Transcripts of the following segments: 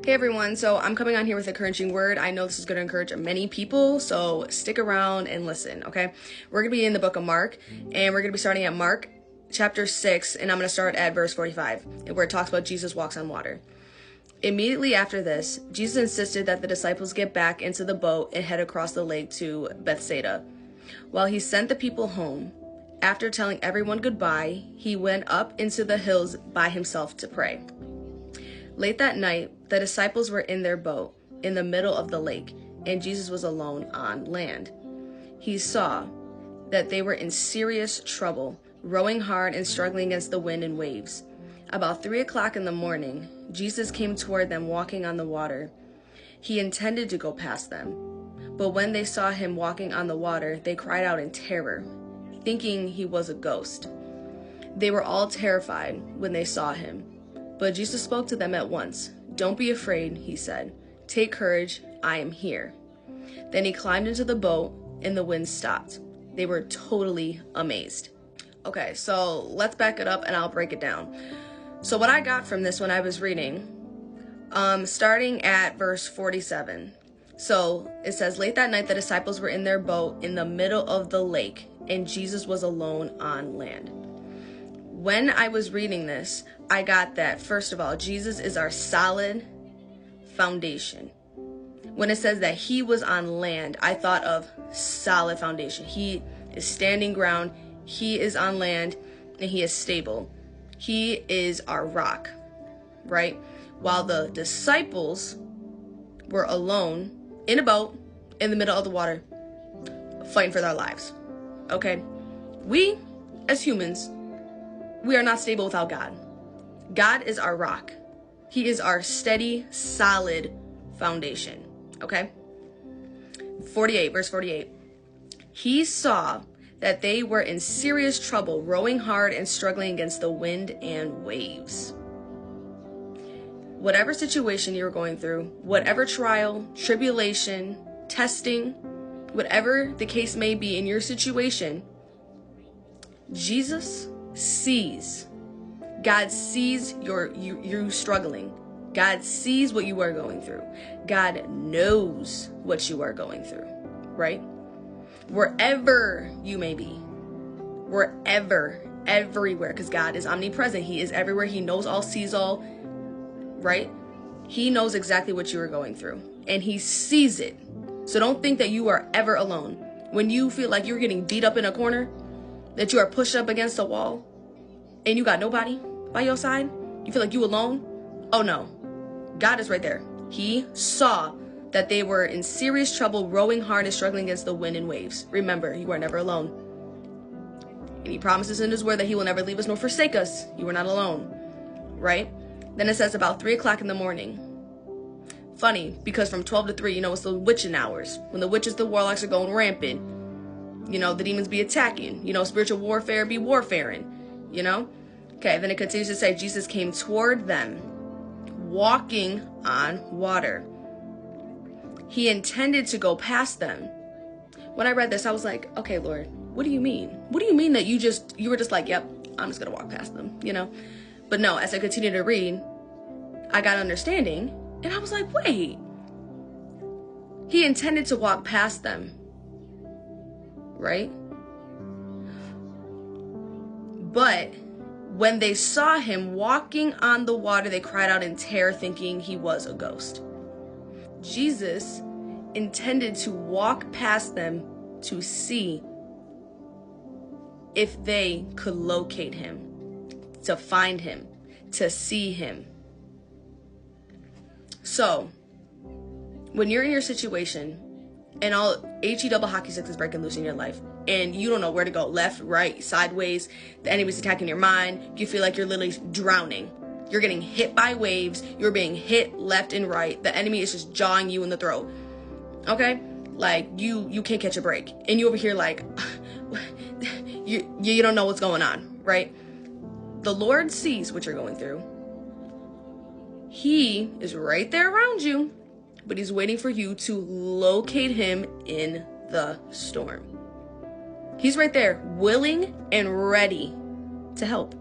Hey everyone, so I'm coming on here with an encouraging word. I know this is going to encourage many people, so stick around and listen, okay? We're going to be in the book of Mark, and we're going to be starting at Mark chapter 6, and I'm going to start at verse 45, where it talks about Jesus walks on water. Immediately after this, Jesus insisted that the disciples get back into the boat and head across the lake to Bethsaida. While he sent the people home, after telling everyone goodbye, he went up into the hills by himself to pray. Late that night, the disciples were in their boat in the middle of the lake, and Jesus was alone on land. He saw that they were in serious trouble, rowing hard and struggling against the wind and waves. About 3 o'clock in the morning, Jesus came toward them walking on the water. He intended to go past them, but when they saw him walking on the water, they cried out in terror, thinking he was a ghost. They were all terrified when they saw him. But Jesus spoke to them at once. "Don't be afraid," he said. "Take courage, I am here." Then he climbed into the boat and the wind stopped. They were totally amazed. Okay, so let's back it up and I'll break it down. So what I got from this when I was reading, starting at verse 47. So it says, late that night the disciples were in their boat in the middle of the lake, and Jesus was alone on land. When I was reading this, I got that, first of all, Jesus is our solid foundation. When it says that he was on land, I thought of solid foundation. He is standing ground, he is on land, and he is stable. He is our rock, right? While the disciples were alone in a boat in the middle of the water, fighting for their lives, okay? We, as humans, we are not stable without God. God is our rock. He is our steady, solid foundation. Okay? 48, verse 48. He saw that they were in serious trouble, rowing hard and struggling against the wind and waves. Whatever situation you're going through, whatever trial, tribulation, testing, whatever the case may be in your situation, Jesus sees. God sees you struggling. God sees what you are going through. God knows what you are going through, right? Wherever you may be, everywhere, because God is omnipresent. He is everywhere. He knows all, sees all, right? He knows exactly what you are going through, and he sees it. So don't think that you are ever alone. When you feel like you're getting beat up in a corner, that you are pushed up against a wall, and you got nobody by your side, you feel like you alone. Oh no, God is right there. He saw that they were in serious trouble, rowing hard and struggling against the wind and waves. Remember, you are never alone. And he promises in his word that he will never leave us nor forsake us. You are not alone, right? Then it says about 3 o'clock in the morning. Funny, because from 12 to 3, it's the witching hours. When the witches, the warlocks are going rampant. The demons be attacking. Spiritual warfare be warfaring. Okay, then it continues to say, Jesus came toward them, walking on water. He intended to go past them. When I read this, I was like, okay, Lord, what do you mean? What do you mean that you were just like, yep, I'm just going to walk past them, But no, as I continue to read, I got understanding, and I was like, wait. He intended to walk past them, right? But when they saw him walking on the water, they cried out in terror, thinking he was a ghost. Jesus intended to walk past them to see if they could locate him, to find him, to see him. So, when you're in your situation and all HE double hockey sticks is breaking loose in your life, and you don't know where to go, left, right, sideways, the enemy's attacking your mind, you feel like you're literally drowning. You're getting hit by waves, you're being hit left and right, the enemy is just jawing you in the throat, okay? Like, you can't catch a break, and you over here like, you don't know what's going on, right? The Lord sees what you're going through. He is right there around you, but he's waiting for you to locate him in the storm. He's right there, willing and ready to help.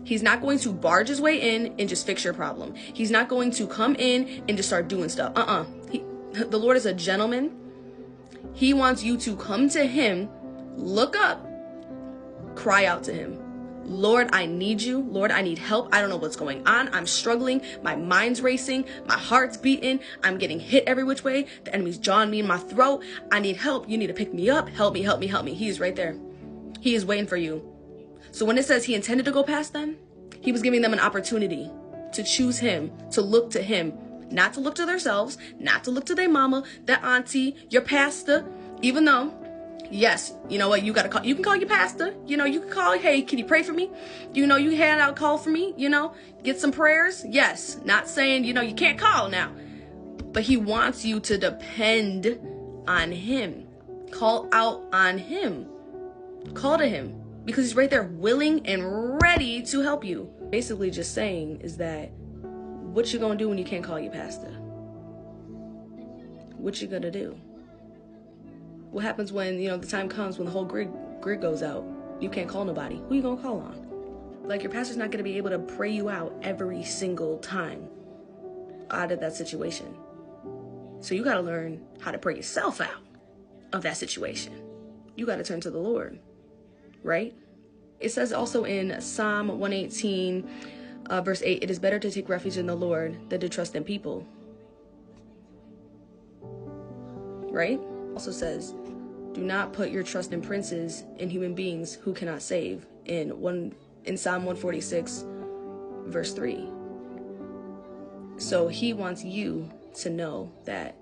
He's not going to barge his way in and just fix your problem. He's not going to come in and just start doing stuff. The Lord is a gentleman. He wants you to come to him, look up, cry out to him. Lord, I need you. Lord, I need help. I don't know what's going on. I'm struggling. My mind's racing. My heart's beating. I'm getting hit every which way. The enemy's jawing me in my throat. I need help. You need to pick me up. Help me, help me, help me. He is right there. He is waiting for you. So when it says he intended to go past them, he was giving them an opportunity to choose him, to look to him, not to look to themselves, not to look to their mama, their auntie, your pastor, even though, yes, you know what, you gotta call, you can call your pastor, you know, you can call, hey, can you pray for me? You know, you can hand out a call for me, you know, get some prayers. Yes, not saying, you know, you can't call now, but he wants you to depend on him. Call out on him. Call to him because he's right there willing and ready to help you. Basically just saying is that what you gonna do when you can't call your pastor? What you gonna do? What happens when, you know, the time comes when the whole grid goes out? You can't call nobody. Who you gonna call on? Like, your pastor's not gonna be able to pray you out every single time out of that situation. So you gotta learn how to pray yourself out of that situation. You gotta turn to the Lord, right? It says also in Psalm 118, verse 8, it is better to take refuge in the Lord than to trust in people. Right? Also says, do not put your trust in princes and human beings who cannot save. In Psalm 146, verse 3. So he wants you to know that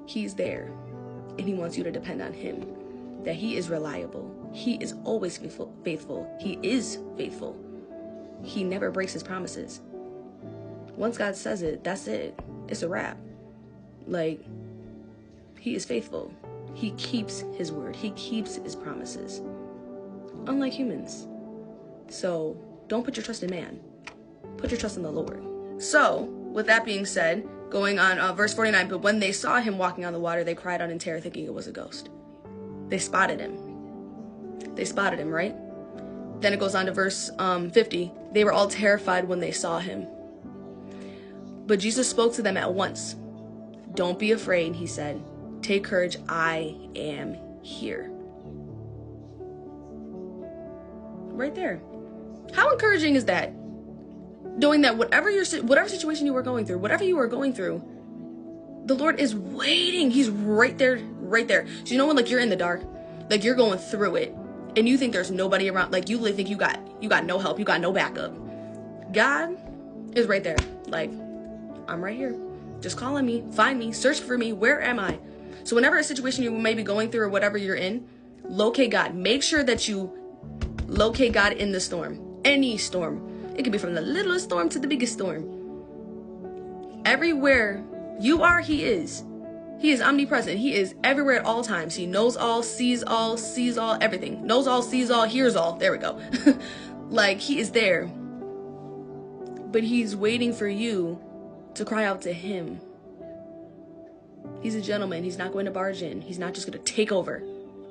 he's there and he wants you to depend on him, that he is reliable. He is always faithful. He is faithful. He never breaks his promises. Once God says it, that's it. It's a wrap. Like, he is faithful. He keeps his word. He keeps his promises. Unlike humans. So don't put your trust in man. Put your trust in the Lord. So, with that being said, going on verse 49, but when they saw him walking on the water, they cried out in terror, thinking it was a ghost. They spotted him. They spotted him, right? Then it goes on to verse 50. They were all terrified when they saw him. But Jesus spoke to them at once. Don't be afraid, he said. Take courage, I am here. Right there. How encouraging is that? Knowing that whatever situation you are going through, the Lord is waiting. He's right there, right there. So you know when, like, you're in the dark, like, you're going through it, and you think there's nobody around, like, you think you got no help, you got no backup. God is right there. Like, I'm right here. Just call on me, find me, search for me. Where am I? So whenever a situation you may be going through or whatever you're in, locate God. Make sure that you locate God in the storm. Any storm. It could be from the littlest storm to the biggest storm. Everywhere you are, he is. He is omnipresent. He is everywhere at all times. He knows all, sees all, everything. Knows all, sees all, hears all. There we go. Like, he is there. But he's waiting for you to cry out to him. He's a gentleman. He's not going to barge in. He's not just going to take over.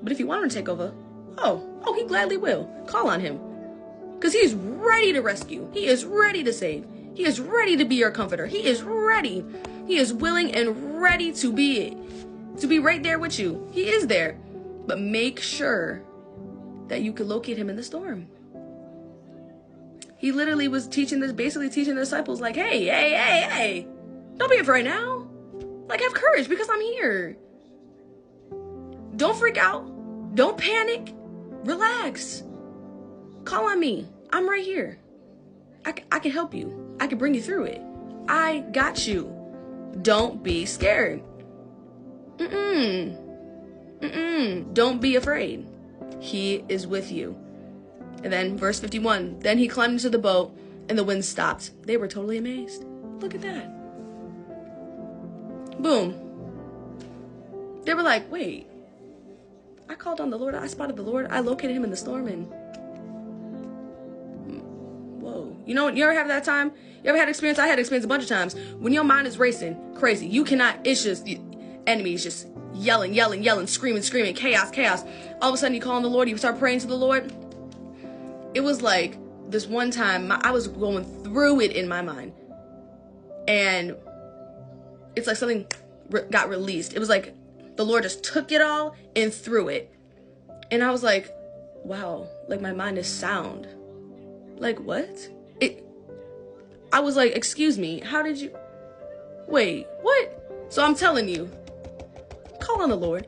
But if you want him to take over, oh, he gladly will. Call on him. Because he is ready to rescue. He is ready to save. He is ready to be your comforter. He is ready. He is willing and ready to be right there with you. He is there. But make sure that you can locate him in the storm. He literally was basically teaching the disciples, like, hey, don't be afraid now. Like, have courage because I'm here. Don't freak out. Don't panic. Relax. Call on me. I'm right here. I can help you. I can bring you through it. I got you. Don't be scared. Don't be afraid. He is with you. And then verse 51, then he climbed into the boat and the wind stopped. They were totally amazed. Look at that. Boom. They were like, wait, I called on the Lord. I spotted the Lord. I located him in the storm and whoa. You know, you ever have that time? You ever had experience? I had experience a bunch of times when your mind is racing crazy. You cannot, it's just, the enemy is just yelling, screaming, chaos. All of a sudden you call on the Lord, you start praying to the Lord. It was like this one time, I was going through it in my mind. And it's like something got released. It was like the Lord just took it all and threw it. And I was like, wow, like my mind is sound. Like, what? I was like, excuse me, how did you... Wait, what? So I'm telling you, call on the Lord.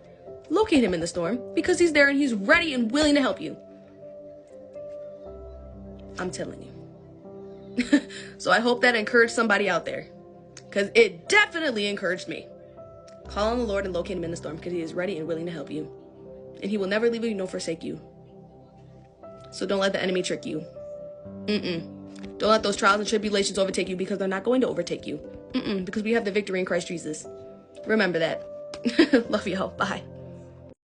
Locate him in the storm, because he's there and he's ready and willing to help you. I'm telling you. So I hope that encouraged somebody out there, because it definitely encouraged me. Call on the Lord and locate him in the storm, because he is ready and willing to help you. And he will never leave you nor forsake you. So don't let the enemy trick you. Don't let those trials and tribulations overtake you, because they're not going to overtake you. Because we have the victory in Christ Jesus. Remember that. Love y'all. Bye.